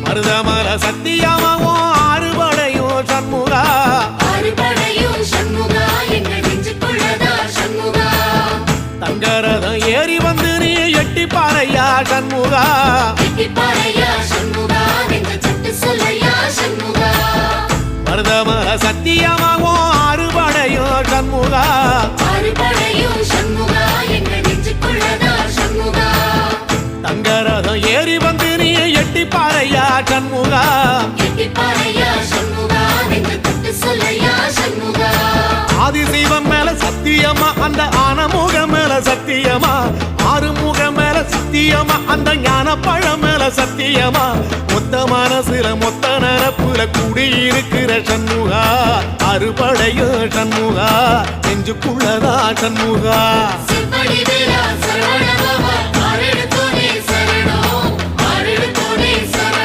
மருதமல சத்தியமாவும் ஆறுபடையும் சண்முகா ஆறுபடையும் சண்முகா எங்கள் நெஞ்சுக்குள்ளதா சண்முகா தங்கரதம் ஏறி வந்து நீ எட்டி பாறையா சண்முகா எட்டி பாறையா சண்முகா எங்க சட்டு சொல்லையா சண்முகா மருதமல சத்தியமாவும் ஆறுபடையும் சண்முகா ஆறுபடையும் சண்முகா எங்கள் நெஞ்சுக்குள்ளதா சண்முகா தங்கரதம் ஏறி வந்து நீ எட்டி பாறையா சண்முகா எட்டி பாறையா சண்முகா எங்க சட்டு சொல்லையா சண்முகா ஆதிசைவம் மேல சத்தியமா அந்த ஆனமுக மேல சத்தியமா ஆறுமுக மேல சத்தியமா அந்த ஞான பழம் மேல சத்தியமா மொத்த மனசுல மொத்த நரப்புல குடியிருக்கிற சண்முகா அறுபடையும் சண்முகா நெஞ்சுக்குள்ளதா சண்முகா செவ்வடி வேலா சரவண பவா ஆரெடுத்து